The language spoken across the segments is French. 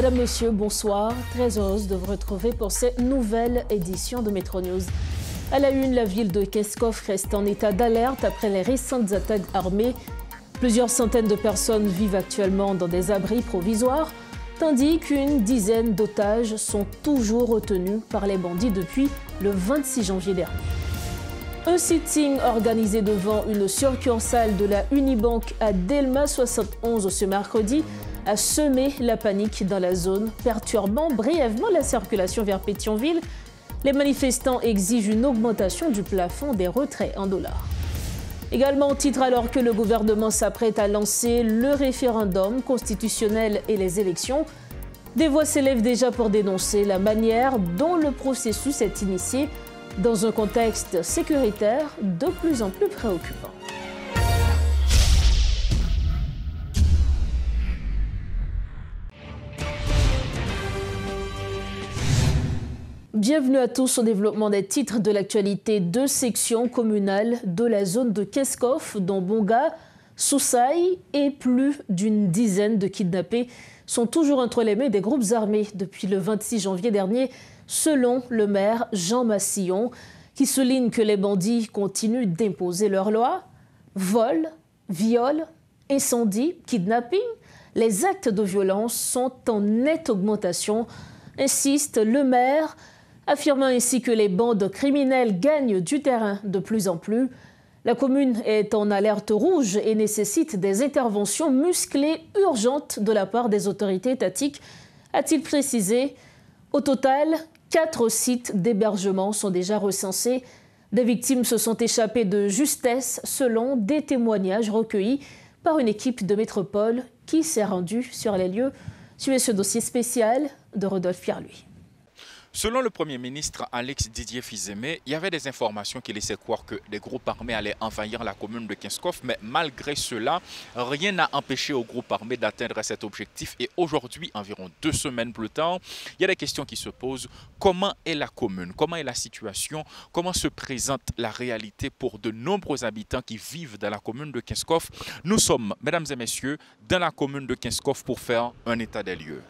Madame, Monsieur, bonsoir. Très heureuse de vous retrouver pour cette nouvelle édition de Métro News. À la une, la ville de Keskov reste en état d'alerte après les récentes attaques armées. Plusieurs centaines de personnes vivent actuellement dans des abris provisoires, tandis qu'une dizaine d'otages sont toujours retenus par les bandits depuis le 26 janvier dernier. Un sitting organisé devant une succursale de la Unibank à Delma 71 ce mercredi a semé la panique dans la zone, perturbant brièvement la circulation vers Pétionville. Les manifestants exigent une augmentation du plafond des retraits en dollars. Également au titre, alors que le gouvernement s'apprête à lancer le référendum constitutionnel et les élections, des voix s'élèvent déjà pour dénoncer la manière dont le processus est initié dans un contexte sécuritaire de plus en plus préoccupant. Bienvenue à tous au développement des titres de l'actualité. Deux sections communales de la zone de Keskov, dont Bonga, Soussaï et plus d'une dizaine de kidnappés sont toujours entre les mains des groupes armés depuis le 26 janvier dernier, selon le maire Jean Massillon, qui souligne que les bandits continuent d'imposer leurs lois. Vol, viol, incendie, kidnapping, les actes de violence sont en nette augmentation, insiste le maire, affirmant ainsi que les bandes criminelles gagnent du terrain de plus en plus. La commune est en alerte rouge et nécessite des interventions musclées urgentes de la part des autorités étatiques, a-t-il précisé. Au total, 4 sites d'hébergement sont déjà recensés. Des victimes se sont échappées de justesse selon des témoignages recueillis par une équipe de métropole qui s'est rendue sur les lieux. Suivez ce dossier spécial de Rodolphe Pierre-Louis. Selon le Premier ministre Alex Didier Fizemé, il y avait des informations qui laissaient croire que des groupes armés allaient envahir la commune de Keskov, mais malgré cela, rien n'a empêché aux groupes armés d'atteindre cet objectif. Et aujourd'hui, environ 2 semaines plus tard, il y a des questions qui se posent. Comment est la commune? Comment est la situation? Comment se présente la réalité pour de nombreux habitants qui vivent dans la commune de Keskov? Nous sommes, mesdames et messieurs, dans la commune de Keskov pour faire un état des lieux.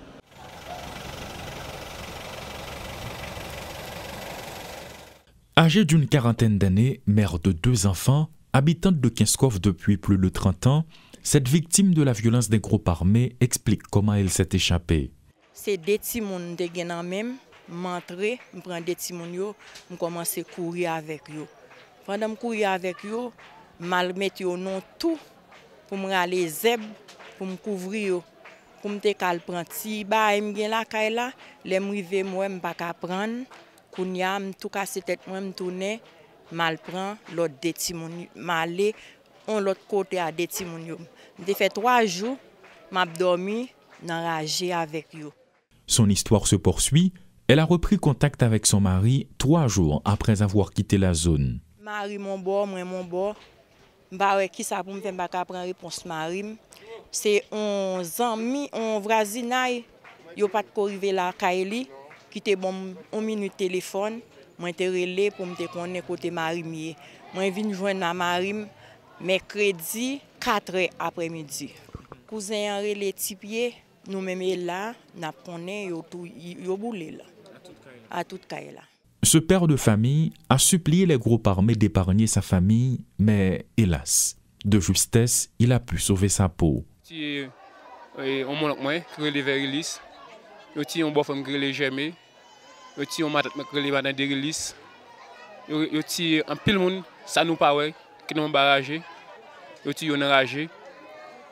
Âgée d'une quarantaine d'années, mère de 2 enfants, habitante de Keskov depuis plus de 30 ans, cette victime de la violence des groupes armés explique comment elle s'est échappée. C'est des petits moun de genan même, m'entrer, me prendre des petits moun yo, me commencer courir avec yo. Pendant me courir avec yo, mal mettre yo non tout pour me aller zeb, pour me couvrir yo, pour me te kal prendre ti ba me gen la kay la, les m'rivé moi me pas ka prendre. Kounya tout casse tête moi me tourner mal prend l'autre des petits moun m'aller on l'autre côté à des petits moun yo. J'ai fait 3 jours m'a dormi enragé avec yo. Son histoire se poursuit. Elle a repris contact avec son mari 3 jours après avoir quitté la zone. Mari mon bord, moi mon bord. M'ba qui ça pour me faire pas prendre réponse mari. C'est on amis, on voisinage, yo pas de arriver là Kaili. Qui te bon 1 minute téléphone, moi te relé pour me te connaître côté Marimie. Moi vinn joindre à Marim mercredi 4h après-midi. Cousin en relé tipier, nous même là, n'a connaît yo boulé là. À toute caille là. Ce père de famille a supplié les groupes armés d'épargner sa famille, mais hélas, de justesse, il a pu sauver sa peau. Si on monte moi, relé vers Elise. Yo ti on bof me grelé jamais. Yo ti on matat me grelé dans des release. Yo ti en pile monde ça nous pas ouais qui nous barragé. Yo ti on enragé.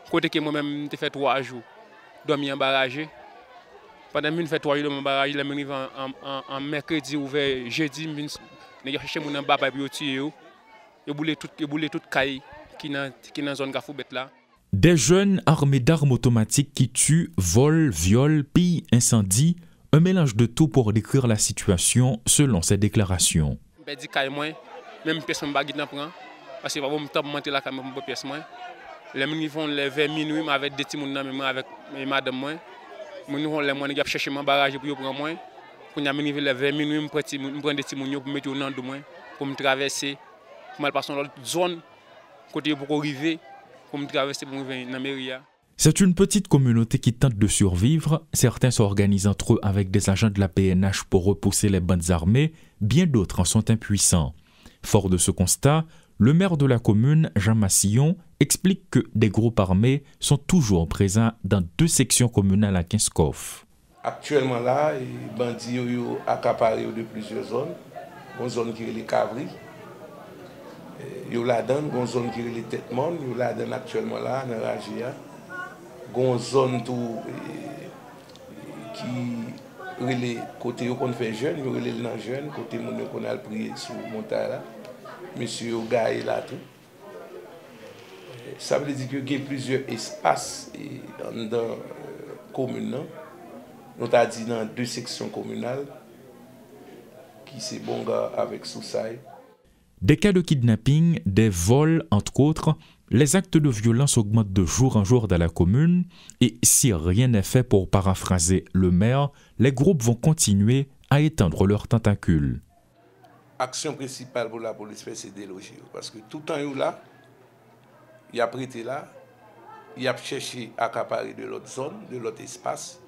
Côté que moi même te fait 3 jours dormi en barragé. Pendant une fait 3 jours dans barrage, là m'arrive en mercredi ouvert jeudi ne chercher mon en bas puis yo ti yo. Yo boulé toute caille qui dans zone Gafoubet là. Des jeunes armés d'armes automatiques qui tuent, volent, violent, pillent, incendient, un mélange de tout pour décrire la situation selon ses déclarations. Je dis que même personne ne peut prendre parce que je ne peux pas monter la caméra pour pièce. Les gens font les 20 minuit avec des petits gens avec madame moi. Les gens cherchent mon barrage pour prendre moi. Quand les gens 20 minuit, je prends des petits gens pour mettre dans moi pour me traverser, pour me passer dans l'autre zone côté pour arriver. Pour me traverser pour me venir dans la mairie. C'est une petite communauté qui tente de survivre. Certains s'organisent entre eux avec des agents de la PNH pour repousser les bandes armées. Bien d'autres en sont impuissants. Fort de ce constat, le maire de la commune, Jean Massillon, explique que des groupes armés sont toujours présents dans 2 sections communales à Kinskov. Actuellement là, les bandits ont accaparé de plusieurs zones. Une zone qui est les Cavries. Il y a une zone qui est les Tête-Monde. Il y a actuellement là, dans la Ragia. Une zone qui est les côtés où on fait jeune, il y a les jeunes, côté où on a pris sur Montara. Monsieur Oga est là tout. Ça veut dire qu'il y a plusieurs espaces dans la commune. Nous avons dit dans 2 sections communales qui sont Bonga avec Soussaï. Des cas de kidnapping, des vols, entre autres, les actes de violence augmentent de jour en jour dans la commune et si rien n'est fait pour paraphraser le maire, les groupes vont continuer à étendre leurs tentacules. L'action principale pour la police, c'est déloger. Parce que tout le temps, là, il a prêté là, il a cherché à accaparer de l'autre zone, de l'autre espace,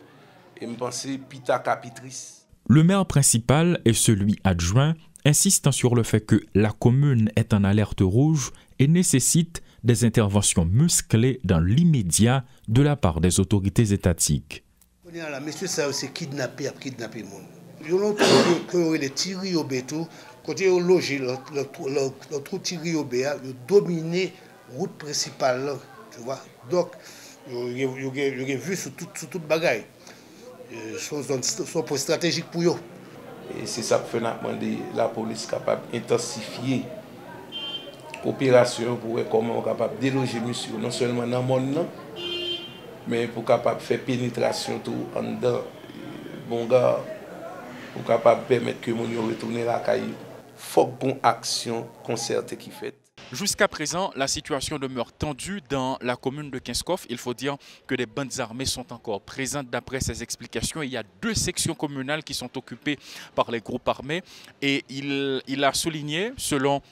et me penser pita capitrice. Le maire principal et celui adjoint insistent sur le fait que la commune est en alerte rouge et nécessite des interventions musclées dans l'immédiat de la part des autorités étatiques. Monsieur, ça c'est kidnapper le monde. Ils ont trouvé les tirs au béton, quand ils ont logé le trou tiré au béa, ils ont dominé la route principale. Tu vois? Donc, ils ont vu sur toute bagaille. Son point stratégique pour eux. Et c'est ça que fait demander la police capable d'intensifier l'opération pour comment on est capable de déloger monsieur, non seulement dans le monde, mais pour capable faire pénétration tout en dedans. Bon gars, pour capable permettre que les gens retournent à la caille. Il faut qu'on action concertée qui fait. Jusqu'à présent, la situation demeure tendue dans la commune de Kinskov. Il faut dire que des bandes armées sont encore présentes d'après ses explications. Il y a 2 sections communales qui sont occupées par les groupes armés. Et il a souligné, selon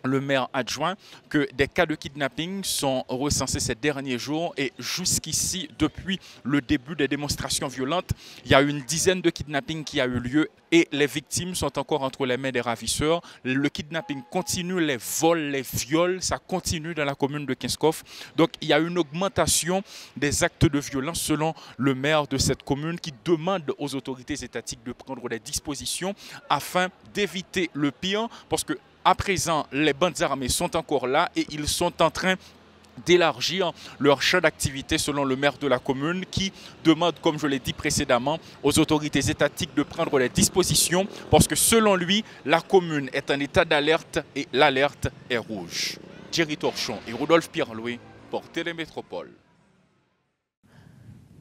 le maire adjoint, que des cas de kidnapping sont recensés ces derniers jours et jusqu'ici, depuis le début des démonstrations violentes, il y a une dizaine de kidnappings qui a eu lieu et les victimes sont encore entre les mains des ravisseurs. Le kidnapping continue, les vols, les viols, ça continue dans la commune de Kinskov. Donc il y a une augmentation des actes de violence selon le maire de cette commune qui demande aux autorités étatiques de prendre des dispositions afin d'éviter le pire parce que à présent, les bandes armées sont encore là et ils sont en train d'élargir leur champ d'activité selon le maire de la commune qui demande, comme je l'ai dit précédemment, aux autorités étatiques de prendre les dispositions parce que selon lui, la commune est en état d'alerte et l'alerte est rouge. Thierry Torchon et Rodolphe Pierre-Louis pour Télémétropole.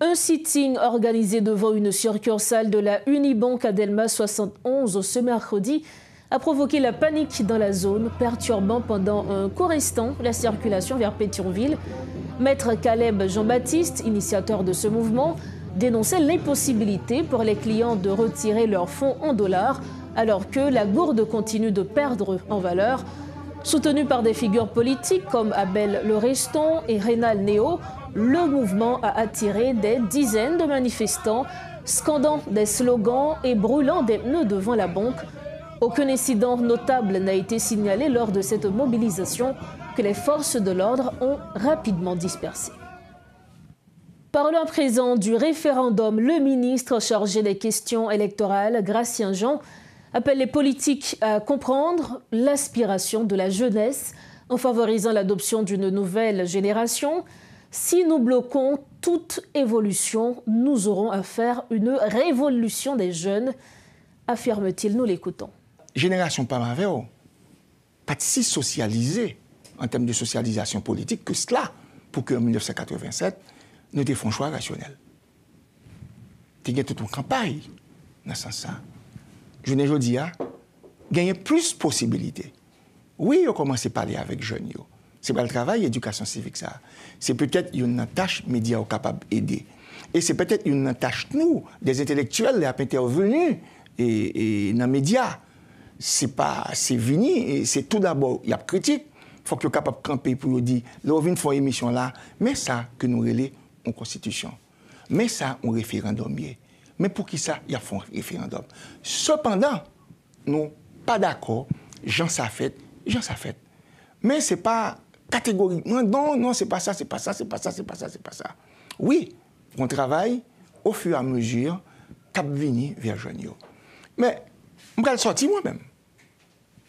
Un sitting organisé devant une succursale de la Unibank à Delmas 71 ce mercredi a provoqué la panique dans la zone, perturbant pendant un court instant la circulation vers Pétionville. Maître Caleb Jean-Baptiste, initiateur de ce mouvement, dénonçait l'impossibilité pour les clients de retirer leurs fonds en dollars alors que la gourde continue de perdre en valeur. Soutenu par des figures politiques comme Abel Le Reston et Rénal Néo, le mouvement a attiré des dizaines de manifestants, scandant des slogans et brûlant des pneus devant la banque. Aucun incident notable n'a été signalé lors de cette mobilisation que les forces de l'ordre ont rapidement dispersée. Parlant à présent du référendum, le ministre chargé des questions électorales, Gratien Jean, appelle les politiques à comprendre l'aspiration de la jeunesse en favorisant l'adoption d'une nouvelle génération. Si nous bloquons toute évolution, nous aurons à faire une révolution des jeunes, affirme-t-il. Nous l'écoutons. Génération pas mauvais, pas si socialisée en termes de socialisation politique que cela, pour qu'en 1987, nous ayons fait un choix rationnel. Il y a toute une campagne dans ce sens-là. Je ne dis pas, gagner plus de possibilités. Oui, on commence à parler avec les jeunes. Ce n'est pas le travail, l'éducation civique, ça. C'est peut-être une tâche média capable d'aider. Et c'est peut-être une tâche, nous, des intellectuels, à intervenir et dans les médias. C'est fini, et c'est tout d'abord, il y a critique. Il faut que vous capable de camper pour dire, là, on vient faire une émission là, mais ça, que nous relais une constitution. Mais ça, un référendum. Mais pour qui ça, il y a un référendum. Cependant, nous pas d'accord, Jean ça fait. Mais ce n'est pas catégoriquement, non, c'est pas ça. Oui, on travaille au fur et à mesure cap vini vers jeunes. Mais je vais le sortir moi-même.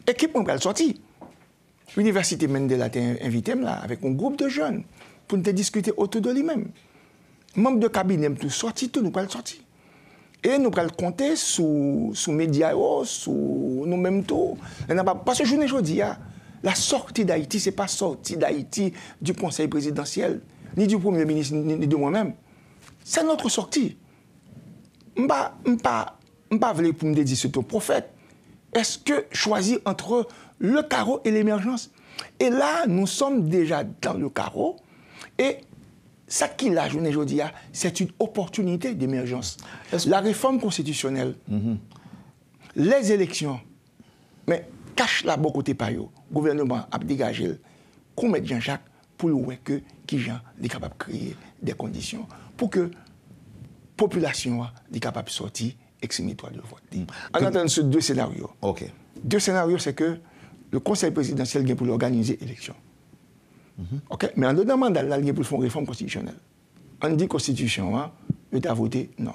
Équipe, je vais le sortir. L'université Mendela a invité là avec un groupe de jeunes pour nous discuter autour de lui-même. Membre de cabinet, tout sorti, tout nous allons le sortir. Et nous allons compter sous médias, sous nous-mêmes tout. Parce que je dis, la sortie d'Haïti, ce n'est pas sortie d'Haïti du Conseil présidentiel, ni du Premier ministre, ni de moi-même. C'est notre sortie. Je ne veux pas pour me dire c'est un prophète. Est-ce que choisir entre le carreau et l'émergence? Et là, nous sommes déjà dans le carreau. Et ça qu'il a, je dis, c'est une opportunité d'émergence. La réforme constitutionnelle, les élections, mais cache la bon côté par eux. Le gouvernement a dégagé, qu'on mette Jean-Jacques pour le voir que qui Jean est capable de créer des conditions pour que la population est capable de sortir exprimer-toi de vote. En attendant ces deux scénarios. Okay. Deux scénarios, c'est que le Conseil présidentiel vient pour organiser l'élection. Okay? Mais en donnant mandat, il vient pour faire une réforme constitutionnelle. On dit constitution, il a voté non.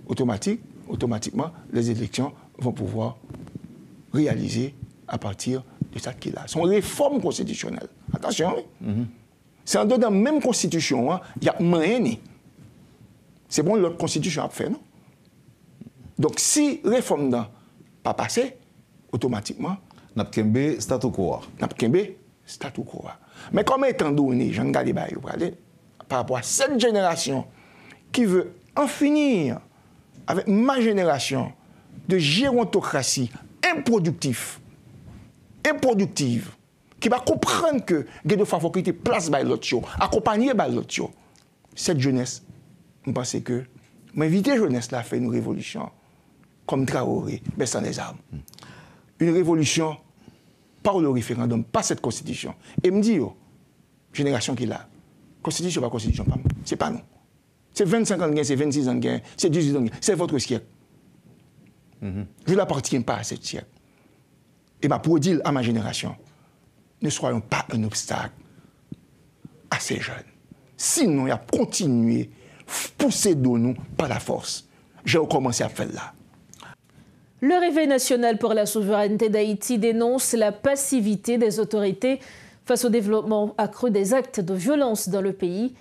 Automatiquement, les élections vont pouvoir réaliser à partir de ça qu'il a. C'est une réforme constitutionnelle. Attention, c'est en donnant même constitution, il y a moyen. C'est bon, l'autre constitution a fait, non? Donc, si réforme n'a pas passé, automatiquement... Napkembe statu quo. Mais comme étant donné, j'en garde par rapport à cette génération qui veut en finir avec ma génération de gérontocratie improductive, qui va comprendre que il y a deux fois qu'il y ait place par l'autre, accompagné par l'autre. Cette jeunesse, je pense que m'inviter jeunesse là à faire une révolution comme Traoré, mais sans les armes. Une révolution par le référendum, pas cette constitution. Et me dit, génération qui l'a, constitution pas constitution, c'est pas nous. C'est 25 ans de gain, c'est 26 ans de gain, c'est 18 ans de gain, c'est votre siècle. Je n'appartiens pas à ce siècle. Et pour dire à ma génération, ne soyons pas un obstacle à ces jeunes. Sinon, il y a continué pousser de nous par la force. J'ai recommencé à faire là. Le Réveil national pour la souveraineté d'Haïti dénonce la passivité des autorités face au développement accru des actes de violence dans le pays.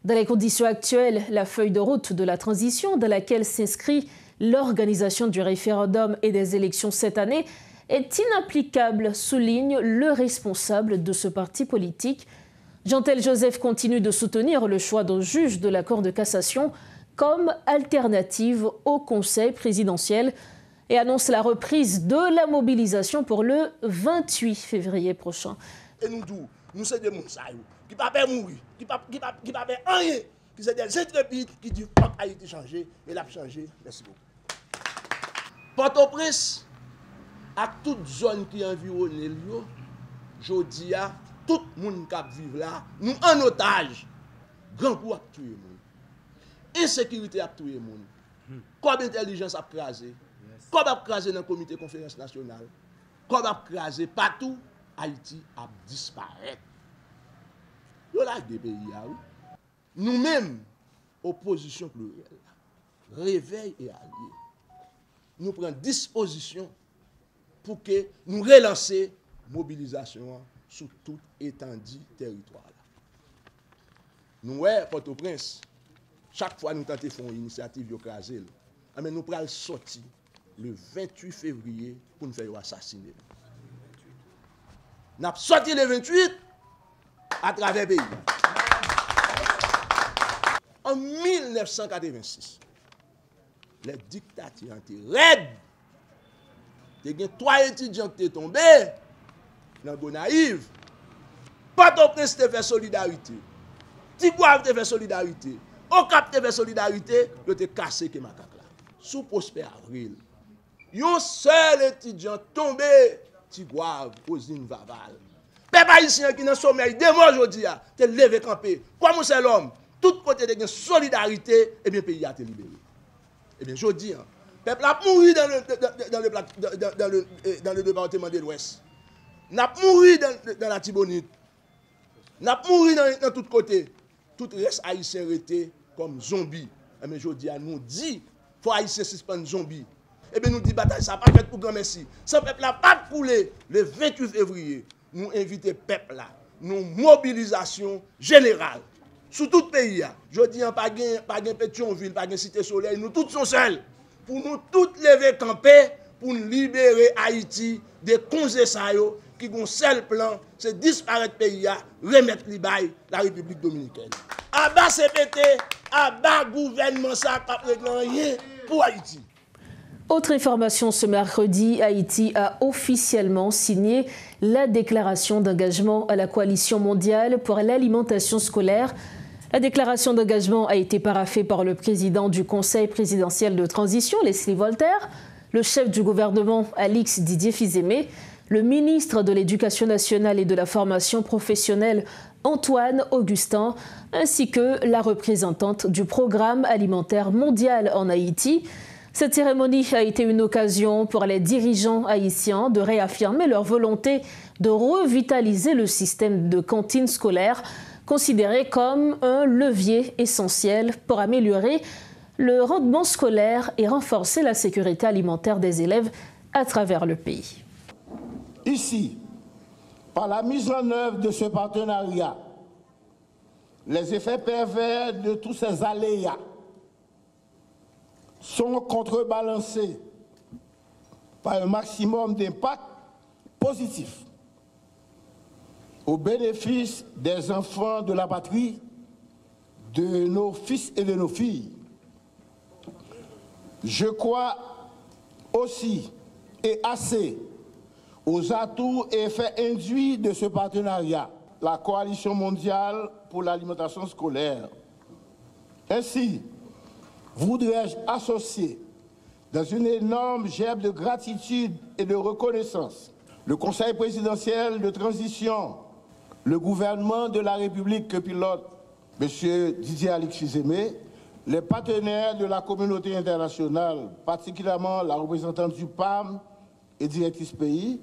Dans les conditions actuelles, la feuille de route de la transition dans laquelle s'inscrit l'organisation du référendum et des élections cette année est inapplicable, souligne le responsable de ce parti politique. Jean-Tel Joseph continue de soutenir le choix d'un juge de la Cour de cassation comme alternative au Conseil présidentiel et annonce la reprise de la mobilisation pour le 28 février prochain. Et nous sommes des gens qui ne peuvent pas mourir, qui ne peuvent pas rien, qui sont des intrépides qui disent que Haïti a changé, et l'a changé. Merci beaucoup. Port-au-Prince, à toute zone qui environne, je dis à tout le monde qui vit là, nous en otage. Grand coup a tué le monde. Insécurité a tué le monde. Comme intelligence a crasé. Comme a crasé dans le comité de conférence nationale. Comme a crasé partout, Haïti a disparu. Yo là des pays nous-mêmes, opposition plurielle, réveil et alliés, nous prenons disposition pour que nous relancer mobilisation sur toute étendue territoire. Nous, Port-au-Prince, chaque fois nous tentons de faire une initiative écrasée, mais nous prenons sortir le 28 février pour nous faire assassiner. Nous avons sorti le 28 à travers le pays. En 1986, les dictatures ont été raides. Il y a 3 étudiants qui sont tombés dans Gonaïve. Port-au-Prince te fait solidarité. Tigouave te fait solidarité. Okap te fait solidarité. Ils te cassé que macaque là. Sous Prosper Avril. Un seul étudiant tombé. Tigouave, Osine Vaval. Peuple haïtien qui dans sommeil, demain aujourd'hui, te levé campé. Comme c'est l'homme. tout côté de solidarité, et bien, le pays a été libéré. Eh bien, je dis, le peuple a mouru dans le département de l'Ouest. N'a mouru dans la Tibonite. N'a mouru dans tous côtés. Tout reste haïtien resté comme zombie. Eh bien, je dis, nous dit, faut haïtien suspendre zombie. Eh bien, nous dit, bataille, ça n'a pas fait pour grand merci. Ce peuple n'a pas coulé le 28 février. Nous invitons le peuple là. Nous mobilisation générale. Sous tout le pays. Je dis, pas de Pétionville, pas de Cité Soleil. Nous tous sommes seuls. Pour nous tous lever camper, pour nous libérer Haïti des congés qui ont un seul plan, c'est disparaître le pays, remettre la République dominicaine. Abat CPT, abat gouvernement, ça n'a pas rien pour Haïti. Autre information ce mercredi, Haïti a officiellement signé la déclaration d'engagement à la coalition mondiale pour l'alimentation scolaire. La déclaration d'engagement a été paraphée par le président du Conseil présidentiel de transition, Leslie Voltaire, le chef du gouvernement, Alix Didier Fils-Aimé, le ministre de l'Éducation nationale et de la formation professionnelle, Antoine Augustin, ainsi que la représentante du programme alimentaire mondial en Haïti. Cette cérémonie a été une occasion pour les dirigeants haïtiens de réaffirmer leur volonté de revitaliser le système de cantine scolaire, considéré comme un levier essentiel pour améliorer le rendement scolaire et renforcer la sécurité alimentaire des élèves à travers le pays. Ici, par la mise en œuvre de ce partenariat, les effets pervers de tous ces aléas sont contrebalancés par un maximum d'impact positif au bénéfice des enfants de la patrie, de nos fils et de nos filles. Je crois aussi et assez aux atouts et effets induits de ce partenariat, la Coalition mondiale pour l'alimentation scolaire. Ainsi, voudrais-je associer dans une énorme gerbe de gratitude et de reconnaissance le Conseil présidentiel de transition, le gouvernement de la République que pilote M. Didier Alix Fils-Aimé, les partenaires de la communauté internationale, particulièrement la représentante du PAM et directrice pays,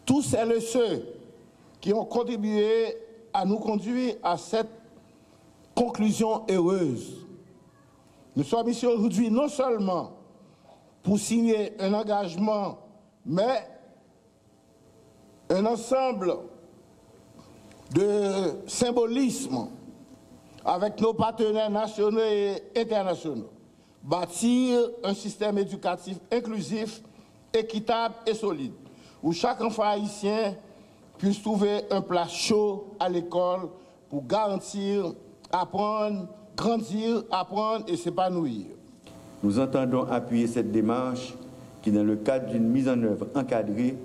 tous celles et ceux qui ont contribué à nous conduire à cette conclusion heureuse. Nous sommes ici aujourd'hui non seulement pour signer un engagement, mais un ensemble de symbolisme avec nos partenaires nationaux et internationaux. Bâtir un système éducatif inclusif, équitable et solide, où chaque enfant haïtien puisse trouver un plat chaud à l'école pour garantir, apprendre, grandir, apprendre et s'épanouir. Nous entendons appuyer cette démarche qui, dans le cadre d'une mise en œuvre encadrée,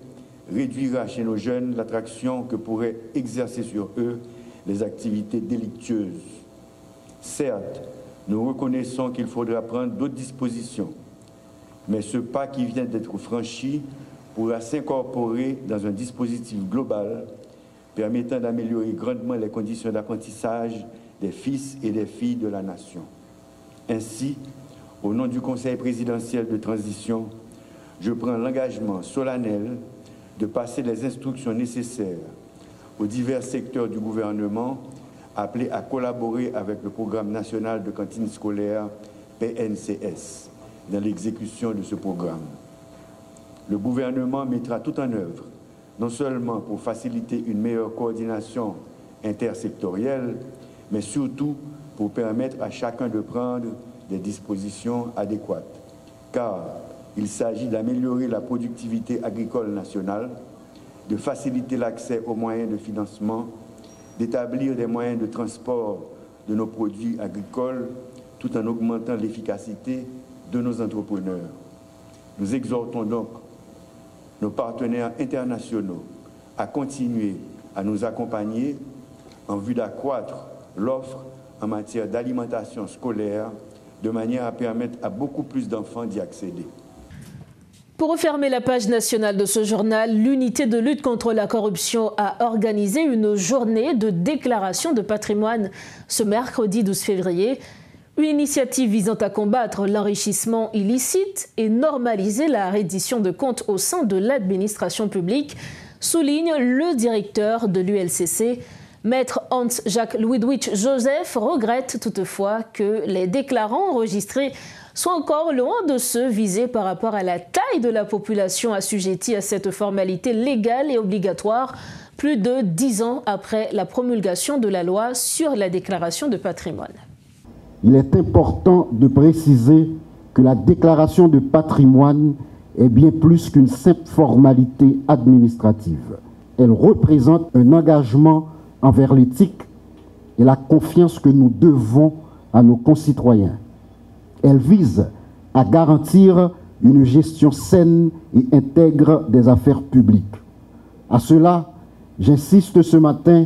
réduira chez nos jeunes l'attraction que pourraient exercer sur eux les activités délictueuses. Certes, nous reconnaissons qu'il faudra prendre d'autres dispositions, mais ce pas qui vient d'être franchi pourra s'incorporer dans un dispositif global permettant d'améliorer grandement les conditions d'apprentissage des fils et des filles de la nation. Ainsi, au nom du Conseil présidentiel de transition, je prends l'engagement solennel de passer les instructions nécessaires aux divers secteurs du gouvernement appelés à collaborer avec le Programme national de cantine scolaire PNCS dans l'exécution de ce programme. Le gouvernement mettra tout en œuvre, non seulement pour faciliter une meilleure coordination intersectorielle, mais surtout pour permettre à chacun de prendre des dispositions adéquates. Car il s'agit d'améliorer la productivité agricole nationale, de faciliter l'accès aux moyens de financement, d'établir des moyens de transport de nos produits agricoles, tout en augmentant l'efficacité de nos entrepreneurs. Nous exhortons donc nos partenaires internationaux à continuer à nous accompagner en vue d'accroître l'offre en matière d'alimentation scolaire de manière à permettre à beaucoup plus d'enfants d'y accéder. Pour refermer la page nationale de ce journal, l'unité de lutte contre la corruption a organisé une journée de déclaration de patrimoine ce mercredi 12 février. Une initiative visant à combattre l'enrichissement illicite et normaliser la reddition de comptes au sein de l'administration publique, souligne le directeur de l'ULCC. Maître Hans-Jacques Ludwig Joseph regrette toutefois que les déclarants enregistrés soient encore loin de ceux visés par rapport à la taille de la population assujettie à cette formalité légale et obligatoire, plus de 10 ans après la promulgation de la loi sur la déclaration de patrimoine. Il est important de préciser que la déclaration de patrimoine est bien plus qu'une simple formalité administrative. Elle représente un engagement envers l'éthique et la confiance que nous devons à nos concitoyens. Elle vise à garantir une gestion saine et intègre des affaires publiques. À cela, j'insiste ce matin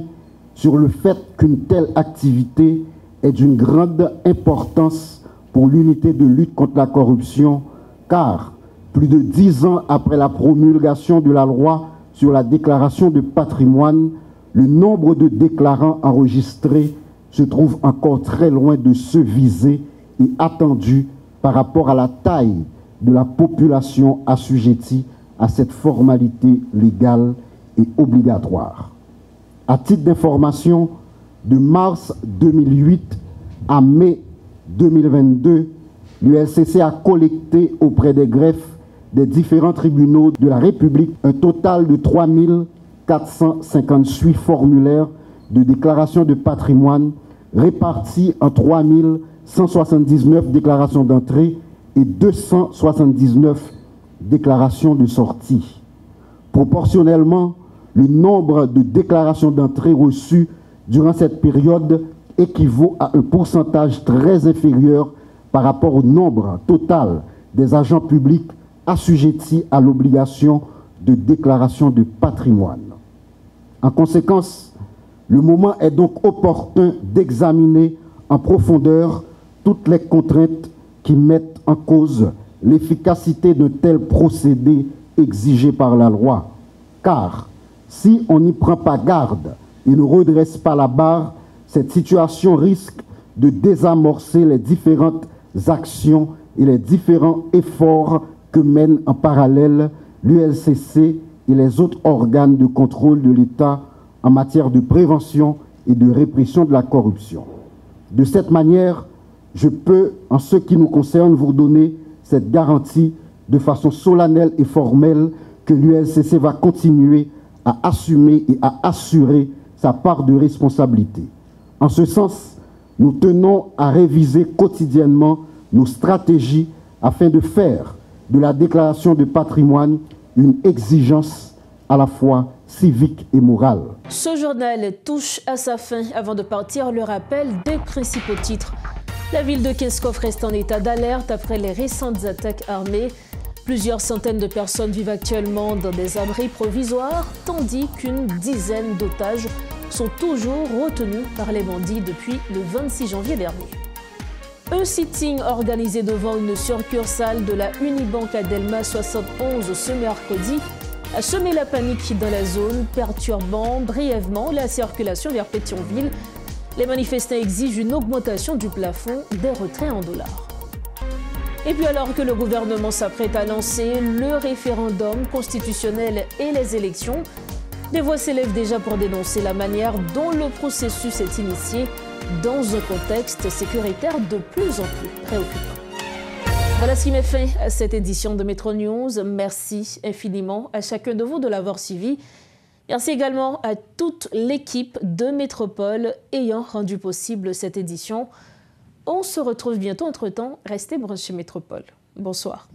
sur le fait qu'une telle activité est d'une grande importance pour l'unité de lutte contre la corruption, car plus de 10 ans après la promulgation de la loi sur la déclaration de patrimoine, le nombre de déclarants enregistrés se trouve encore très loin de ceux visés et attendus par rapport à la taille de la population assujettie à cette formalité légale et obligatoire. À titre d'information, de mars 2008 à mai 2022, l'ULCC a collecté auprès des greffes des différents tribunaux de la République un total de 3458 formulaires de déclaration de patrimoine répartis en 3179 déclarations d'entrée et 279 déclarations de sortie. Proportionnellement, le nombre de déclarations d'entrée reçues durant cette période équivaut à un pourcentage très inférieur par rapport au nombre total des agents publics assujettis à l'obligation de déclaration de patrimoine. En conséquence, le moment est donc opportun d'examiner en profondeur toutes les contraintes qui mettent en cause l'efficacité de tel procédé exigé par la loi. Car si on n'y prend pas garde et ne redresse pas la barre, cette situation risque de désamorcer les différentes actions et les différents efforts que mènent en parallèle l'ULCC et les autres organes de contrôle de l'État en matière de prévention et de répression de la corruption. De cette manière, je peux, en ce qui nous concerne, vous donner cette garantie de façon solennelle et formelle que l'ULCC va continuer à assumer et à assurer sa part de responsabilité. En ce sens, nous tenons à réviser quotidiennement nos stratégies afin de faire de la déclaration de patrimoine une exigence à la fois civique et morale. Ce journal touche à sa fin. Avant de partir, le rappel des principaux titres. La ville de Kinskov reste en état d'alerte après les récentes attaques armées. Plusieurs centaines de personnes vivent actuellement dans des abris provisoires, tandis qu'une dizaine d'otages sont toujours retenus par les bandits depuis le 26 janvier dernier. Un sitting organisé devant une succursale de la Unibank à Delma 71 ce mercredi a semé la panique dans la zone, perturbant brièvement la circulation vers Pétionville. Les manifestants exigent une augmentation du plafond des retraits en dollars. Et puis alors que le gouvernement s'apprête à lancer le référendum constitutionnel et les élections, des voix s'élèvent déjà pour dénoncer la manière dont le processus est initié dans un contexte sécuritaire de plus en plus préoccupant. Voilà ce qui met fin à cette édition de Métro News. Merci infiniment à chacun de vous de l'avoir suivi. Merci également à toute l'équipe de Métropole ayant rendu possible cette édition. On se retrouve bientôt. Entre-temps, restez branchés Métropole. Bonsoir.